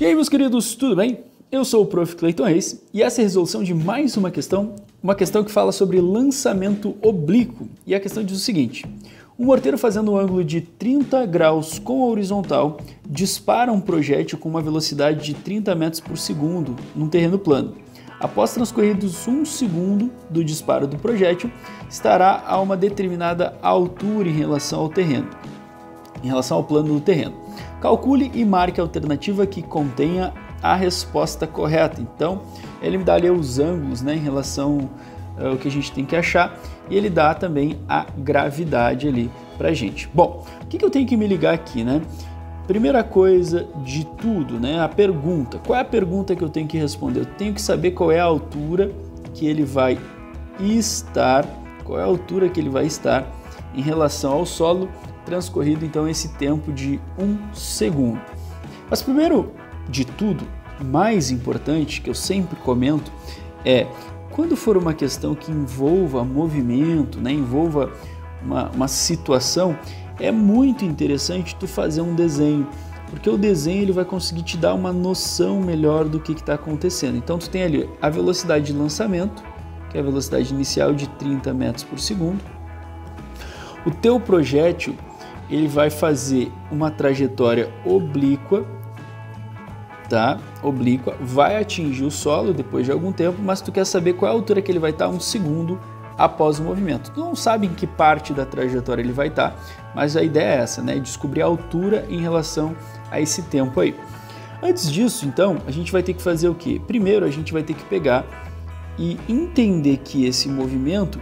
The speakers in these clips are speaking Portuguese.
E aí, meus queridos, tudo bem? Eu sou o Prof. Clayton Reis e essa é a resolução de mais uma questão que fala sobre lançamento oblíquo. E a questão diz o seguinte: um morteiro fazendo um ângulo de 30 graus com a horizontal dispara um projétil com uma velocidade de 30 metros por segundo num terreno plano. Após transcorridos 1 segundo do disparo do projétil, estará a uma determinada altura em relação ao terreno, em relação ao plano do terreno. Calcule e marque a alternativa que contenha a resposta correta. Então, ele me dá ali os ângulos, né, em relação ao que a gente tem que achar, e ele dá também a gravidade ali pra gente. Bom, o que eu tenho que me ligar aqui, né? Primeira coisa de tudo, né, a pergunta. Qual é a pergunta que eu tenho que responder? Eu tenho que saber qual é a altura que ele vai estar, em relação ao solo, transcorrido então esse tempo de 1 segundo. Mas primeiro de tudo, mais importante, que eu sempre comento, é quando for uma questão que envolva movimento, né, envolva uma situação, é muito interessante tu fazer um desenho, porque o desenho ele vai conseguir te dar uma noção melhor do que está acontecendo. Então tu tem ali a velocidade de lançamento, que é a velocidade inicial de 30 metros por segundo. O teu projétil ele vai fazer uma trajetória oblíqua, tá? Oblíqua, vai atingir o solo depois de algum tempo, mas tu quer saber qual é a altura que ele vai estar 1 segundo após o movimento. Tu não sabe em que parte da trajetória ele vai estar, mas a ideia é essa, né? Descobrir a altura em relação a esse tempo aí. Antes disso, então, a gente vai ter que fazer o quê? Primeiro, a gente vai ter que pegar e entender que esse movimento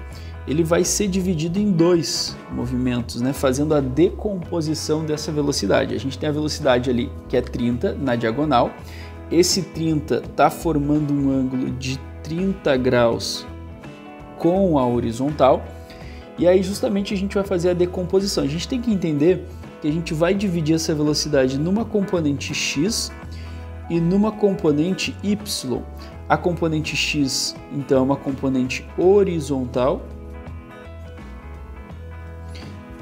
ele vai ser dividido em 2 movimentos, né? Fazendo a decomposição dessa velocidade. A gente tem a velocidade ali que é 30 na diagonal. Esse 30 está formando um ângulo de 30 graus com a horizontal. E aí justamente a gente vai fazer a decomposição. A gente tem que entender que a gente vai dividir essa velocidade numa componente x e numa componente y. A componente x, então, é uma componente horizontal.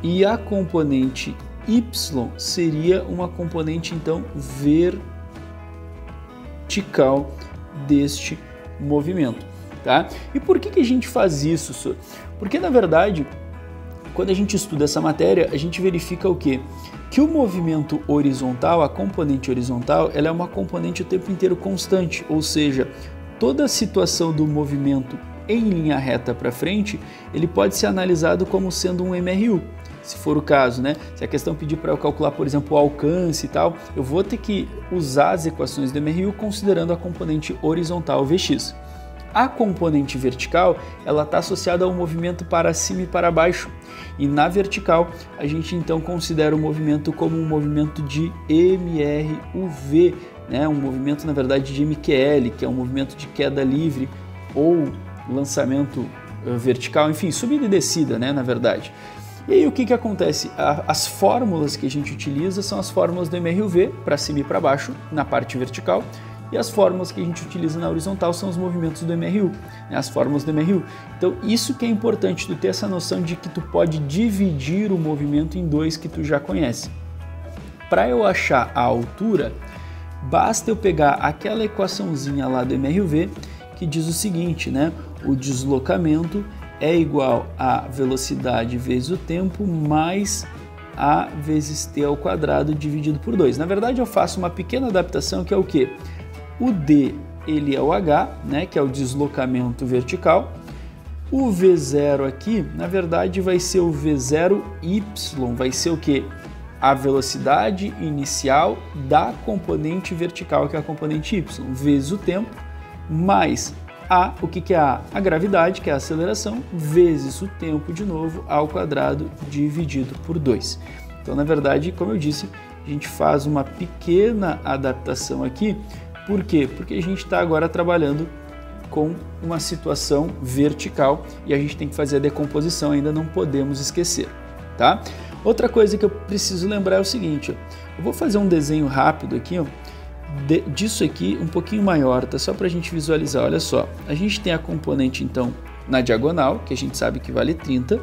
E a componente y seria uma componente, então, vertical deste movimento, tá? E por que a gente faz isso, senhor? Porque, na verdade, quando a gente estuda essa matéria, a gente verifica o quê? Que o movimento horizontal, a componente horizontal, ela é uma componente o tempo inteiro constante, ou seja, toda a situação do movimento em linha reta para frente, ele pode ser analisado como sendo um MRU. Se for o caso, né? Se a questão pedir para eu calcular, por exemplo, o alcance e tal, eu vou ter que usar as equações do MRU considerando a componente horizontal Vx. A componente vertical, ela está associada ao movimento para cima e para baixo. E na vertical, a gente então considera o movimento como um movimento de MRUV, né? Um movimento, na verdade, de MQL, que é um movimento de queda livre ou lançamento vertical, enfim, subida e descida, né? Na verdade. E aí o que acontece? As fórmulas que a gente utiliza são as fórmulas do MRUV, para cima e para baixo, na parte vertical, e as fórmulas que a gente utiliza na horizontal são os movimentos do MRU, né? As fórmulas do MRU. Então isso que é importante, tu ter essa noção de que tu pode dividir o movimento em 2 que tu já conhece. Para eu achar a altura, basta eu pegar aquela equaçãozinha lá do MRUV que diz o seguinte, né? O deslocamento é igual a velocidade vezes o tempo mais a vezes t ao quadrado dividido por 2. Na verdade, eu faço uma pequena adaptação que é o quê? O d, ele é o h, né, que é o deslocamento vertical. O v0 aqui, na verdade, vai ser o v0y, vai ser o quê? A velocidade inicial da componente vertical, que é a componente y, vezes o tempo, mais o que é a gravidade, que é a aceleração, vezes o tempo de novo ao quadrado dividido por 2. Então, na verdade, como eu disse, a gente faz uma pequena adaptação aqui. Por quê? Porque a gente está agora trabalhando com uma situação vertical e a gente tem que fazer a decomposição, ainda não podemos esquecer, tá? Outra coisa que eu preciso lembrar é o seguinte, ó, eu vou fazer um desenho rápido aqui, ó, disso aqui um pouquinho maior, tá? Só para a gente visualizar, olha só, a gente tem a componente então na diagonal, que a gente sabe que vale 30,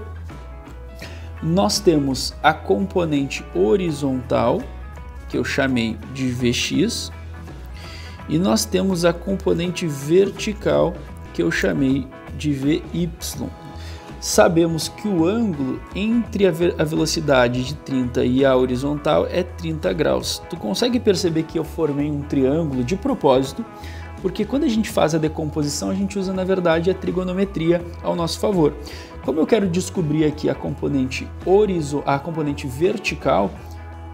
nós temos a componente horizontal, que eu chamei de Vx, E nós temos a componente vertical, que eu chamei de VY. Sabemos que o ângulo entre a velocidade de 30 e a horizontal é 30 graus. Tu consegue perceber que eu formei um triângulo de propósito, porque quando a gente faz a decomposição, a gente usa, na verdade, a trigonometria ao nosso favor. Como eu quero descobrir aqui a componente vertical,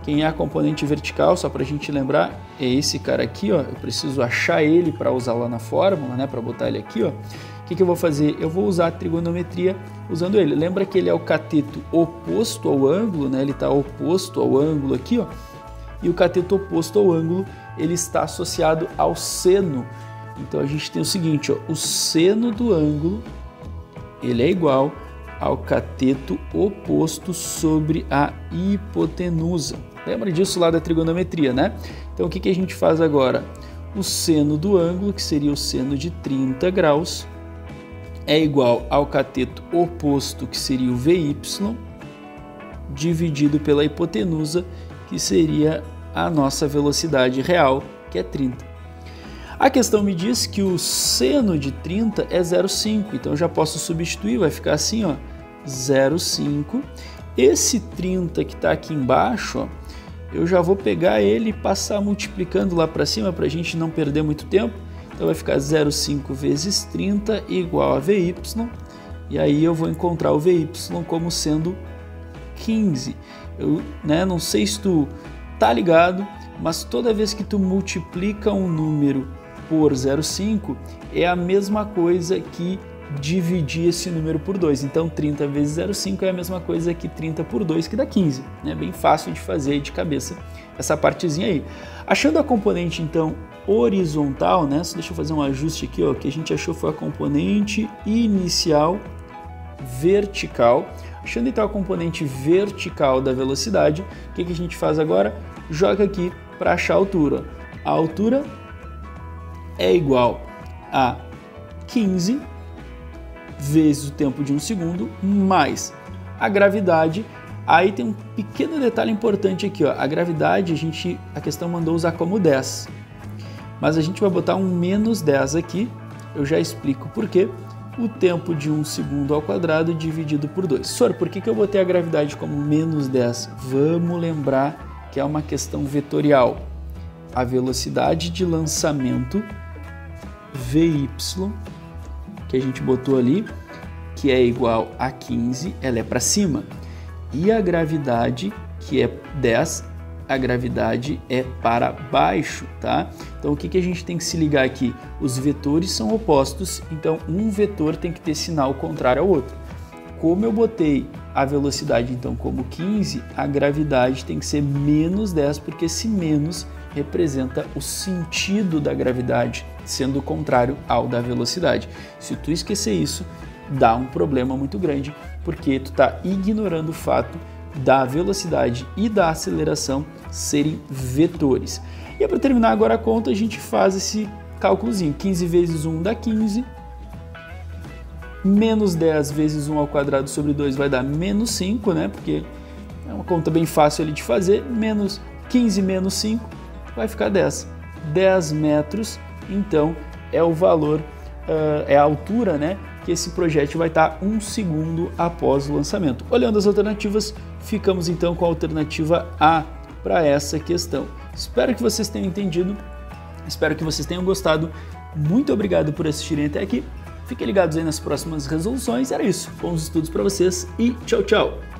quem é a componente vertical, só para a gente lembrar, é esse cara aqui, ó. Eu preciso achar ele para usar lá na fórmula, né, para botar ele aqui, ó. O que eu vou fazer? Eu vou usar a trigonometria usando ele. Lembra que ele é o cateto oposto ao ângulo, né? Ele está oposto ao ângulo aqui, ó. E o cateto oposto ao ângulo, ele está associado ao seno. Então a gente tem o seguinte, ó, o seno do ângulo, ele é igual ao cateto oposto sobre a hipotenusa. Lembra disso lá da trigonometria, né? Então o que a gente faz agora? O seno do ângulo, que seria o seno de 30 graus, é igual ao cateto oposto, que seria o VY, dividido pela hipotenusa, que seria a nossa velocidade real, que é 30. A questão me diz que o seno de 30 é 0,5, então eu já posso substituir, vai ficar assim, ó, 0,5. Esse 30 que está aqui embaixo, ó, eu já vou pegar ele e passar multiplicando lá para cima para a gente não perder muito tempo. Então vai ficar 0,5 vezes 30 igual a VY, e aí eu vou encontrar o VY como sendo 15. Eu, não sei se tu tá ligado, mas toda vez que tu multiplica um número por 0,5 é a mesma coisa que dividir esse número por 2. Então 30 vezes 0,5 é a mesma coisa que 30 por 2, que dá 15. É bem fácil de fazer aí de cabeça essa partezinha aí. Achando a componente então horizontal, né? Deixa eu fazer um ajuste aqui, ó. O que a gente achou foi a componente inicial vertical. Achando então a componente vertical da velocidade, o que a gente faz agora? Joga aqui para achar a altura. A altura é igual a 15 vezes o tempo de 1 segundo mais a gravidade. Aí tem um pequeno detalhe importante aqui, ó. A gravidade, a questão mandou usar como 10. Mas a gente vai botar um menos 10 aqui, eu já explico por quê. O tempo de 1 segundo ao quadrado dividido por 2. Sor, por que eu botei a gravidade como menos 10? Vamos lembrar que é uma questão vetorial. A velocidade de lançamento, VY, que a gente botou ali, que é igual a 15, ela é para cima. E a gravidade, que é 10, a gravidade é para baixo, tá? Então o que a gente tem que se ligar aqui? Os vetores são opostos, então um vetor tem que ter sinal contrário ao outro. Como eu botei a velocidade então como 15, a gravidade tem que ser menos 10, porque esse menos representa o sentido da gravidade, sendo contrário ao da velocidade. Se tu esquecer isso, dá um problema muito grande, porque tu está ignorando o fato da velocidade e da aceleração serem vetores. E para terminar agora a conta, a gente faz esse cálculozinho. 15 vezes 1 dá 15, menos 10 vezes 1 ao quadrado sobre 2 vai dar menos 5, né? Porque é uma conta bem fácil ali de fazer. Menos 15 menos 5 vai ficar 10. 10 metros, então, é o valor, é a altura, né, que esse projétil vai estar 1 segundo após o lançamento. Olhando as alternativas, ficamos então com a alternativa A para essa questão. Espero que vocês tenham entendido, espero que vocês tenham gostado. Muito obrigado por assistirem até aqui. Fiquem ligados aí nas próximas resoluções. Era isso. Bons estudos para vocês e tchau, tchau!